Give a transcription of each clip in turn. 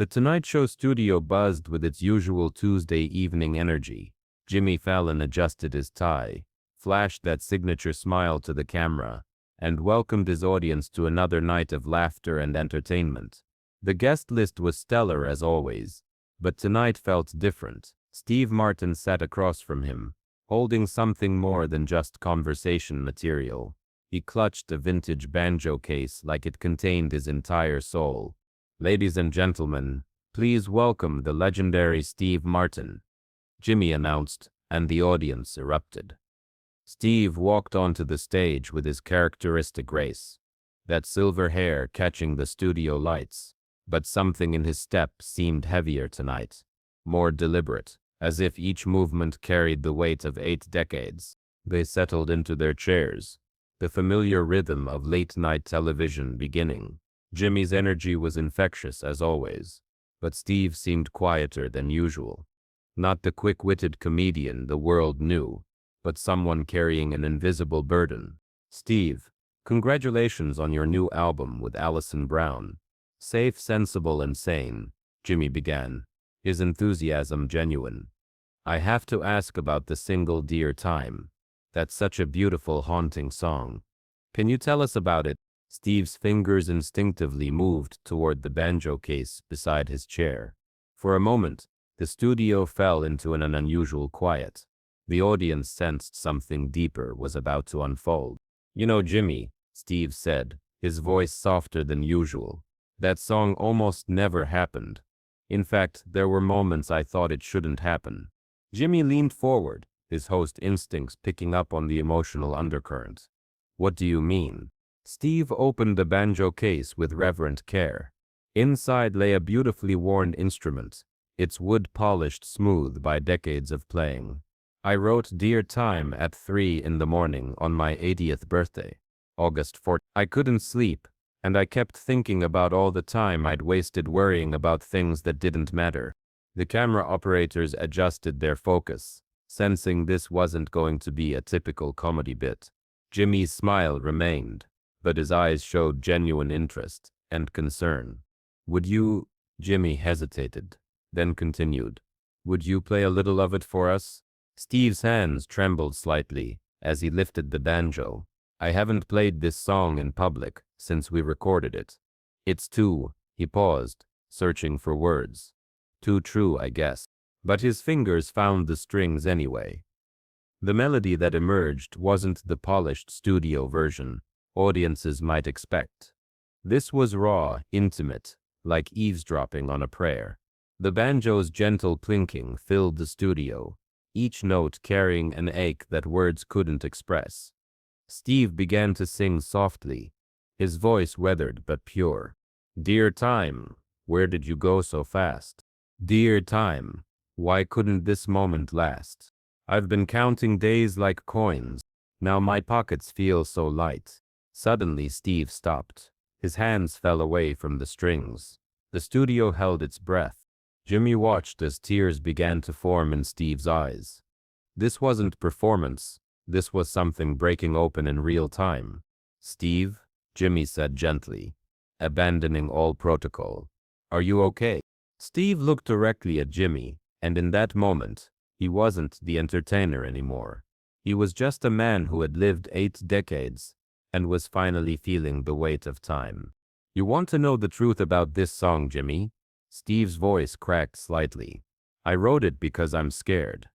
The Tonight Show studio buzzed with its usual Tuesday evening energy. Jimmy Fallon adjusted his tie, flashed that signature smile to the camera, and welcomed his audience to another night of laughter and entertainment. The guest list was stellar as always, but tonight felt different. Steve Martin sat across from him, holding something more than just conversation material. He clutched a vintage banjo case like it contained his entire soul. "Ladies and gentlemen, please welcome the legendary Steve Martin," Jimmy announced, and the audience erupted. Steve walked onto the stage with his characteristic grace, that silver hair catching the studio lights, but something in his step seemed heavier tonight, more deliberate, as if each movement carried the weight of 8 decades. They settled into their chairs, the familiar rhythm of late-night television beginning. Jimmy's energy was infectious as always, but Steve seemed quieter than usual. Not the quick-witted comedian the world knew, but someone carrying an invisible burden. "Steve, congratulations on your new album with Alison Brown. Safe, sensible, and sane," Jimmy began, his enthusiasm genuine. "I have to ask about the single Dear Time. That's such a beautiful, haunting song. Can you tell us about it?" Steve's fingers instinctively moved toward the banjo case beside his chair. For a moment, the studio fell into an unusual quiet. The audience sensed something deeper was about to unfold. "You know, Jimmy," Steve said, his voice softer than usual, "that song almost never happened. In fact, there were moments I thought it shouldn't happen." Jimmy leaned forward, his host instincts picking up on the emotional undercurrent. "What do you mean?" Steve opened the banjo case with reverent care. Inside lay a beautifully worn instrument, its wood polished smooth by decades of playing. "I wrote Dear Time at 3 in the morning on my 80th birthday, August 4th. I couldn't sleep, and I kept thinking about all the time I'd wasted worrying about things that didn't matter." The camera operators adjusted their focus, sensing this wasn't going to be a typical comedy bit. Jimmy's smile remained, but his eyes showed genuine interest and concern. "Would you—" Jimmy hesitated, then continued. "Would you play a little of it for us?" Steve's hands trembled slightly as he lifted the banjo. "I haven't played this song in public since we recorded it. It's too—" he paused, searching for words. "Too true, I guess." But his fingers found the strings anyway. The melody that emerged wasn't the polished studio version audiences might expect. This was raw, intimate, like eavesdropping on a prayer. The banjo's gentle plinking filled the studio, each note carrying an ache that words couldn't express. Steve began to sing softly, his voice weathered but pure. "Dear Time, where did you go so fast? Dear Time, why couldn't this moment last? I've been counting days like coins, now my pockets feel so light." Suddenly Steve stopped. His hands fell away from the strings. The studio held its breath. Jimmy watched as tears began to form in Steve's eyes. This wasn't performance, this was something breaking open in real time. "Steve," Jimmy said gently, abandoning all protocol, "are you okay?" Steve looked directly at Jimmy, and in that moment, he wasn't the entertainer anymore. He was just a man who had lived 8 decades and was finally feeling the weight of time. "You want to know the truth about this song, Jimmy?" Steve's voice cracked slightly. "I wrote it because I'm scared."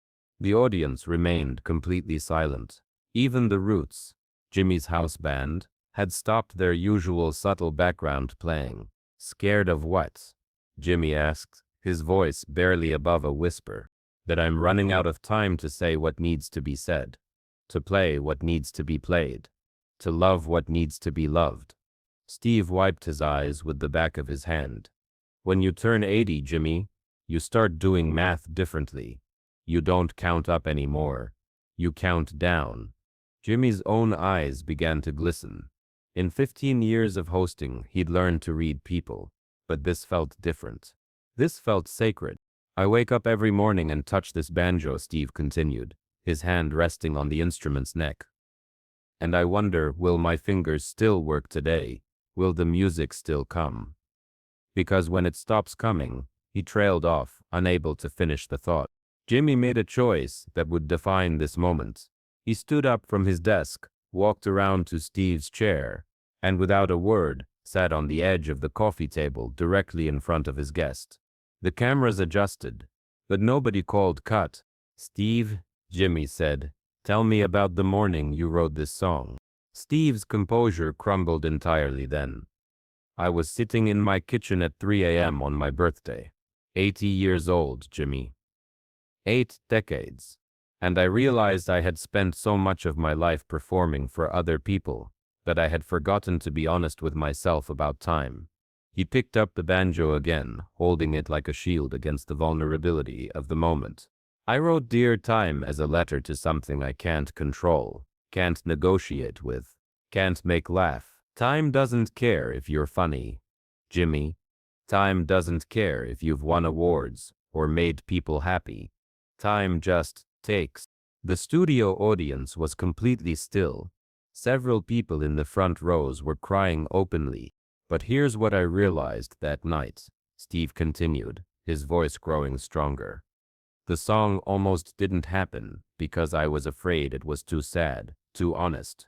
The audience remained completely silent. Even the Roots, Jimmy's house band, had stopped their usual subtle background playing. "Scared of what?" Jimmy asked, his voice barely above a whisper. "That I'm running out of time to say what needs to be said, to play what needs to be played, to love what needs to be loved." Steve wiped his eyes with the back of his hand. "When you turn 80, Jimmy, you start doing math differently. You don't count up anymore. You count down." Jimmy's own eyes began to glisten. In 15 years of hosting, he'd learned to read people, but this felt different. This felt sacred. "I wake up every morning and touch this banjo," Steve continued, his hand resting on the instrument's neck. "And I wonder, will my fingers still work today? Will the music still come?" because when it stops coming, he trailed off, unable to finish the thought. Jimmy made a choice that would define this moment. He stood up from his desk, walked around to Steve's chair, and without a word, sat on the edge of the coffee table directly in front of his guest. The cameras adjusted, but nobody called cut. "Steve," Jimmy said, "tell me about the morning you wrote this song." Steve's composure crumbled entirely then. "I was sitting in my kitchen at 3 a.m. on my birthday. 80 years old, Jimmy. 8 decades. And I realized I had spent so much of my life performing for other people that I had forgotten to be honest with myself about time." He picked up the banjo again, holding it like a shield against the vulnerability of the moment. "I wrote Dear Time as a letter to something I can't control, can't negotiate with, can't make laugh. Time doesn't care if you're funny, Jimmy. Time doesn't care if you've won awards or made people happy. Time just takes." The studio audience was completely still. Several people in the front rows were crying openly. "But here's what I realized that night," Steve continued, his voice growing stronger. "The song almost didn't happen because I was afraid it was too sad, too honest.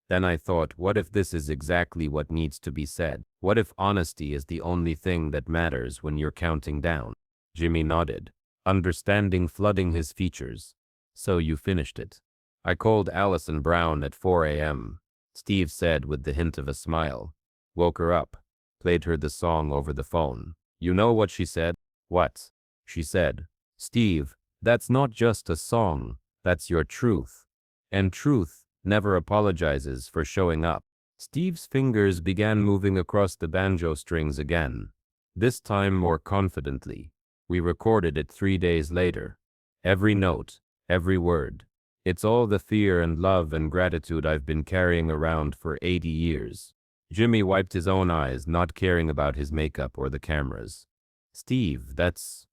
Then I thought, what if this is exactly what needs to be said? What if honesty is the only thing that matters when you're counting down?" Jimmy nodded, understanding flooding his features. "So you finished it." "I called Allison Brown at 4 a.m., Steve said with the hint of a smile. "Woke her up, played her the song over the phone. You know what she said?" "What?" "She said, 'Steve, that's not just a song, that's your truth. And truth never apologizes for showing up.'" Steve's fingers began moving across the banjo strings again, this time more confidently. "We recorded it 3 days later. Every note, every word. It's all the fear and love and gratitude I've been carrying around for 80 years. Jimmy wiped his own eyes, not caring about his makeup or the cameras. "Steve, that's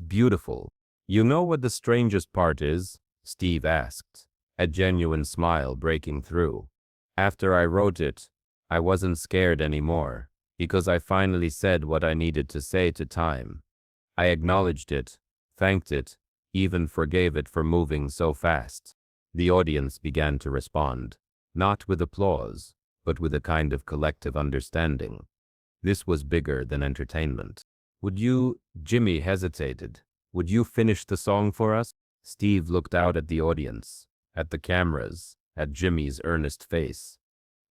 beautiful." "You know what the strangest part is?" Steve asked, a genuine smile breaking through. "After I wrote it, I wasn't scared anymore, because I finally said what I needed to say to time. I acknowledged it, thanked it, even forgave it for moving so fast." The audience began to respond, not with applause, but with a kind of collective understanding. This was bigger than entertainment. "Would you," Jimmy hesitated, "would you finish the song for us?" Steve looked out at the audience, at the cameras, at Jimmy's earnest face.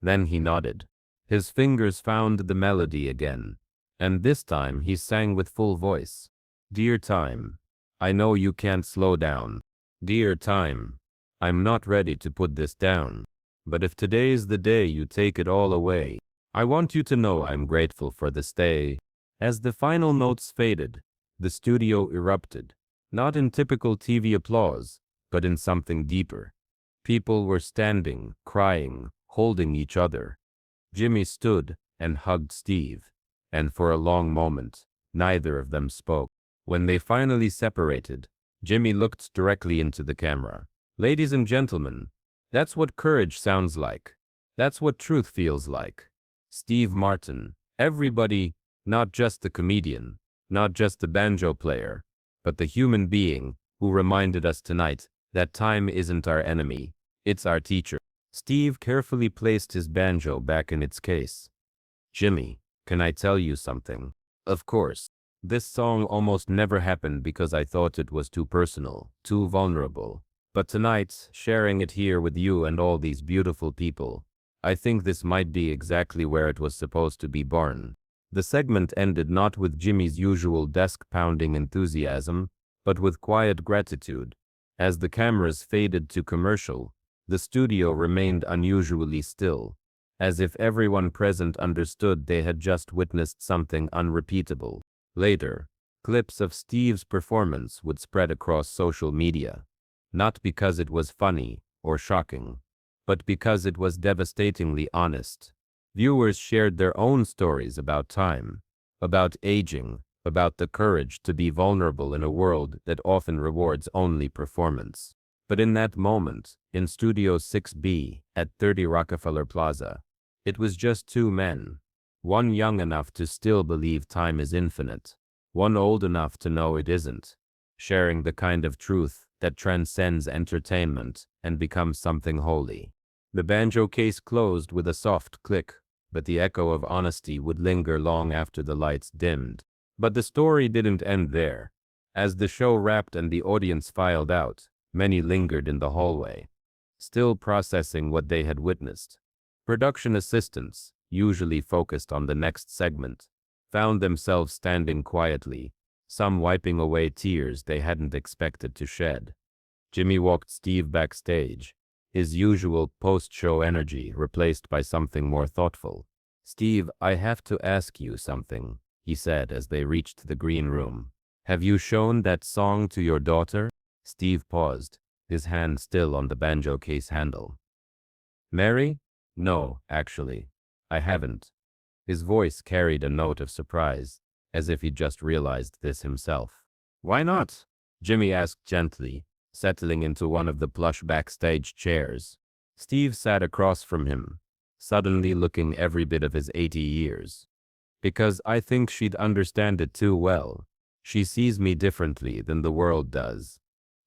Then he nodded. His fingers found the melody again, and this time he sang with full voice. "Dear Time, I know you can't slow down. Dear Time, I'm not ready to put this down. But if today's the day you take it all away, I want you to know I'm grateful for this day." As the final notes faded, the studio erupted, not in typical TV applause, but in something deeper. People were standing, crying, holding each other. Jimmy stood and hugged Steve, and for a long moment, neither of them spoke. When they finally separated, Jimmy looked directly into the camera. "Ladies and gentlemen, that's what courage sounds like. That's what truth feels like. Steve Martin." Everybody, not just the comedian, not just the banjo player, but the human being who reminded us tonight that time isn't our enemy, it's our teacher. Steve carefully placed his banjo back in its case. "Jimmy, can I tell you something?" "Of course." "This song almost never happened because I thought it was too personal, too vulnerable. But tonight, sharing it here with you and all these beautiful people, I think this might be exactly where it was supposed to be born." The segment ended not with Jimmy's usual desk-pounding enthusiasm, but with quiet gratitude. As the cameras faded to commercial, the studio remained unusually still, as if everyone present understood they had just witnessed something unrepeatable. Later, clips of Steve's performance would spread across social media. Not because it was funny or shocking, but because it was devastatingly honest. Viewers shared their own stories about time, about aging, about the courage to be vulnerable in a world that often rewards only performance. But in that moment, in Studio 6B at 30 Rockefeller Plaza, it was just two men, One young enough to still believe time is infinite. One old enough to know it isn't. Sharing the kind of truth that transcends entertainment and becomes something holy. The banjo case closed with a soft click, but the echo of honesty would linger long after the lights dimmed. But the story didn't end there. As the show wrapped and the audience filed out, many lingered in the hallway, still processing what they had witnessed. Production assistants, usually focused on the next segment, found themselves standing quietly, some wiping away tears they hadn't expected to shed. Jimmy walked Steve backstage, his usual post-show energy replaced by something more thoughtful. "Steve, I have to ask you something," he said as they reached the green room. "Have you shown that song to your daughter?" Steve paused, his hand still on the banjo case handle. "Mary? No, actually, I haven't." His voice carried a note of surprise, as if he'd just realized this himself. "Why not?" Jimmy asked gently, settling into one of the plush backstage chairs. Steve sat across from him, suddenly looking every bit of his 80 years. "Because I think she'd understand it too well. She sees me differently than the world does.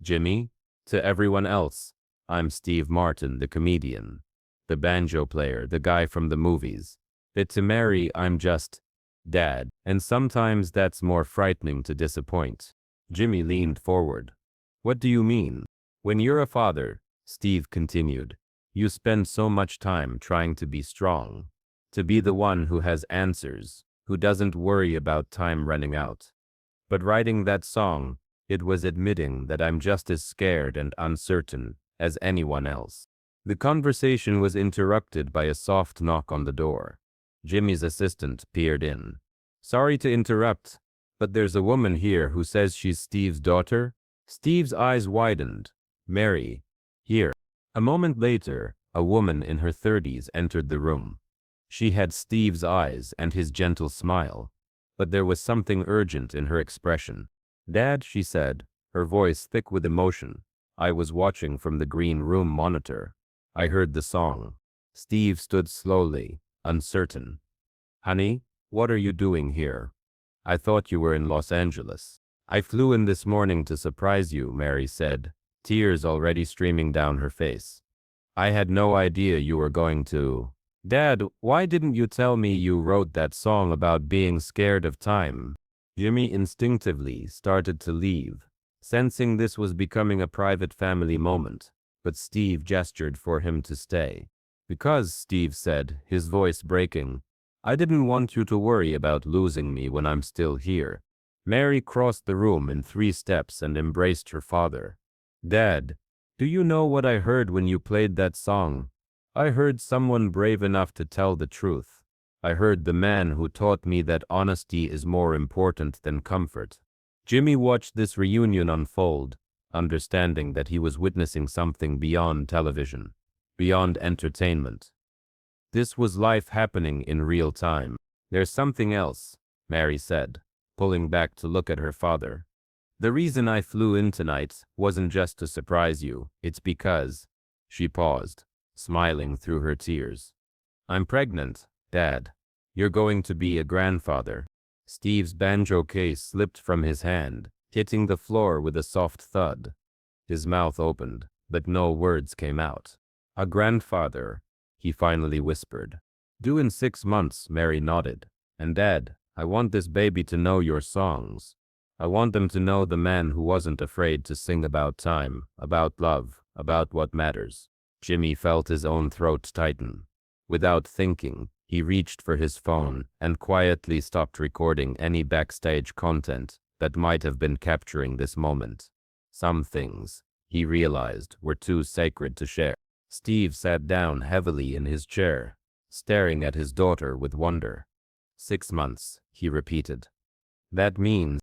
Jimmy, to everyone else, I'm Steve Martin, the comedian, the banjo player, the guy from the movies. But to Mary, I'm just Dad, and sometimes that's more frightening to disappoint." Jimmy leaned forward. "What do you mean?" "When you're a father," Steve continued, "you spend so much time trying to be strong, to be the one who has answers, who doesn't worry about time running out. But writing that song, it was admitting that I'm just as scared and uncertain as anyone else." The conversation was interrupted by a soft knock on the door. Jimmy's assistant peered in. "Sorry to interrupt, but there's a woman here who says she's Steve's daughter." Steve's eyes widened. "Mary, here." A moment later, a woman in her 30s entered the room. She had Steve's eyes and his gentle smile, but there was something urgent in her expression. "Dad," she said, her voice thick with emotion, "I was watching from the green room monitor. I heard the song." Steve stood slowly, uncertain. "Honey, what are you doing here? I thought you were in Los Angeles." "I flew in this morning to surprise you," Mary said, tears already streaming down her face. "I had no idea you were going to." "Dad, why didn't you tell me you wrote that song about being scared of time?" Jimmy instinctively started to leave, sensing this was becoming a private family moment, but Steve gestured for him to stay. "Because," Steve said, his voice breaking, "I didn't want you to worry about losing me when I'm still here." Mary crossed the room in 3 steps and embraced her father. "Dad, do you know what I heard when you played that song? I heard someone brave enough to tell the truth. I heard the man who taught me that honesty is more important than comfort." Jimmy watched this reunion unfold, understanding that he was witnessing something beyond television, beyond entertainment. This was life happening in real time. "There's something else," Mary said, pulling back to look at her father. "The reason I flew in tonight wasn't just to surprise you, it's because—" She paused, smiling through her tears. "I'm pregnant, Dad. You're going to be a grandfather." Steve's banjo case slipped from his hand, hitting the floor with a soft thud. His mouth opened, but no words came out. "A grandfather," he finally whispered. "Due in 6 months," Mary nodded. "And Dad, I want this baby to know your songs. I want them to know the man who wasn't afraid to sing about time, about love, about what matters." Jimmy felt his own throat tighten. Without thinking, he reached for his phone and quietly stopped recording any backstage content that might have been capturing this moment. Some things, he realized, were too sacred to share. Steve sat down heavily in his chair, staring at his daughter with wonder. 6 months, he repeated. That means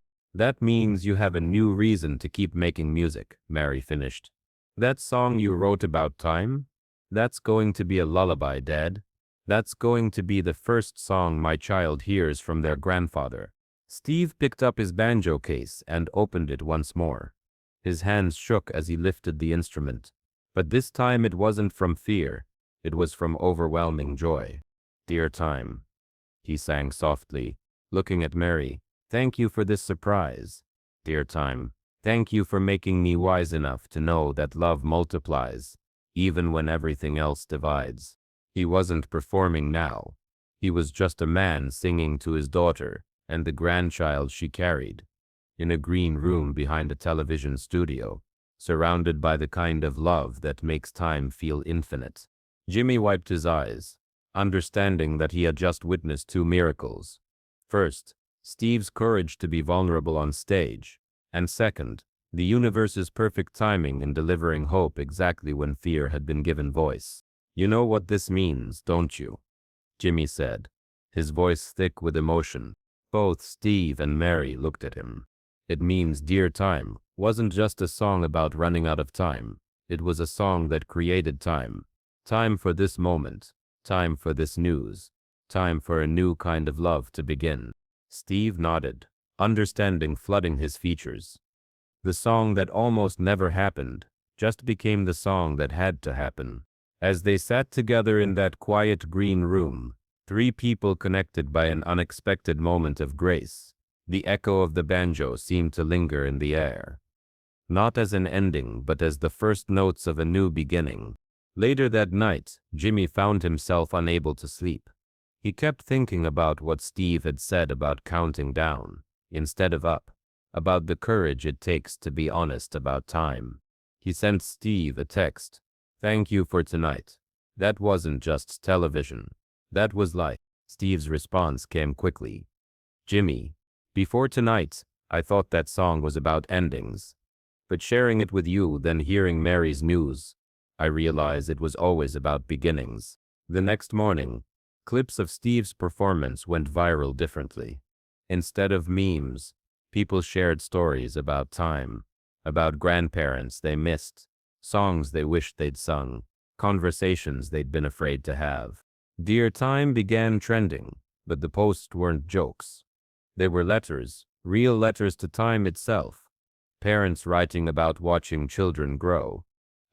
you have a new reason to keep making music," Mary finished. "That song you wrote about time? That's going to be a lullaby, Dad. That's going to be the first song my child hears from their grandfather." Steve picked up his banjo case and opened it once more. His hands shook as he lifted the instrument, but this time it wasn't from fear, it was from overwhelming joy. "Dear time," he sang softly, looking at Mary. Thank you for this surprise. Dear time, thank you for making me wise enough to know that love multiplies, even when everything else divides. He wasn't performing now. He was just a man singing to his daughter and the grandchild she carried, in a green room behind a television studio, surrounded by the kind of love that makes time feel infinite. Jimmy wiped his eyes, understanding that he had just witnessed two miracles. First, Steve's courage to be vulnerable on stage, and second, the universe's perfect timing in delivering hope exactly when fear had been given voice. You know what this means, don't you? Jimmy said, his voice thick with emotion. Both Steve and Mary looked at him. It means Dear Time wasn't just a song about running out of time. It was a song that created time. Time for this moment. Time for this news. Time for a new kind of love to begin. Steve nodded, understanding flooding his features. The song that almost never happened just became the song that had to happen. As they sat together in that quiet green room, three people connected by an unexpected moment of grace, the echo of the banjo seemed to linger in the air. Not as an ending, but as the first notes of a new beginning. Later that night, Jimmy found himself unable to sleep. He kept thinking about what Steve had said about counting down, instead of up, about the courage it takes to be honest about time. He sent Steve a text. Thank you for tonight. That wasn't just television. That was life. Steve's response came quickly. Jimmy, before tonight, I thought that song was about endings. But sharing it with you, then hearing Mary's news, I realized it was always about beginnings. The next morning, clips of Steve's performance went viral differently. Instead of memes, people shared stories about time, about grandparents they missed, songs they wished they'd sung, conversations they'd been afraid to have. Dear Time began trending, but the posts weren't jokes. They were letters, real letters to time itself. Parents writing about watching children grow.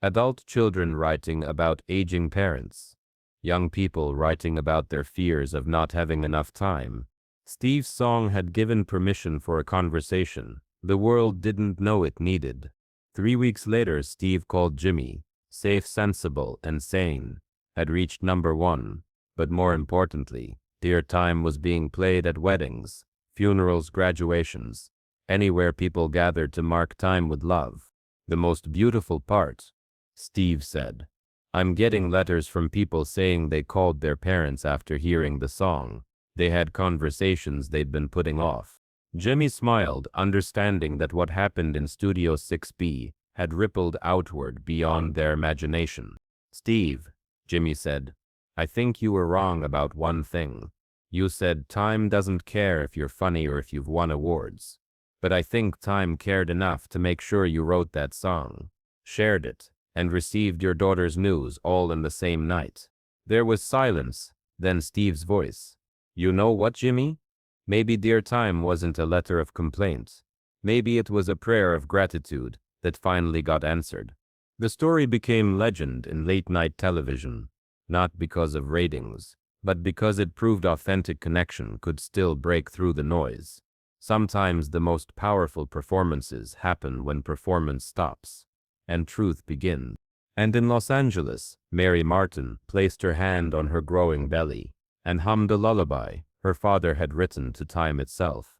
Adult children writing about aging parents. Young people writing about their fears of not having enough time. Steve's song had given permission for a conversation the world didn't know it needed. 3 weeks later, Steve called Jimmy, safe, sensible, and sane, had reached #1. But more importantly, Dear Time was being played at weddings, funerals, graduations, anywhere people gathered to mark time with love. The most beautiful part, Steve said, I'm getting letters from people saying they called their parents after hearing the song. They had conversations they'd been putting off. Jimmy smiled, understanding that what happened in Studio 6B had rippled outward beyond their imagination. Steve, Jimmy said, I think you were wrong about one thing. You said time doesn't care if you're funny or if you've won awards. But I think time cared enough to make sure you wrote that song, shared it, and received your daughter's news all in the same night. There was silence, then Steve's voice. You know what, Jimmy? Maybe Dear Time wasn't a letter of complaint. Maybe it was a prayer of gratitude that finally got answered. The story became legend in late-night television, not because of ratings, but because it proved authentic connection could still break through the noise. Sometimes the most powerful performances happen when performance stops and truth begins. And in Los Angeles, Mary Martin placed her hand on her growing belly and hummed a lullaby her father had written to time itself,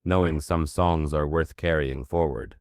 knowing some songs are worth carrying forward.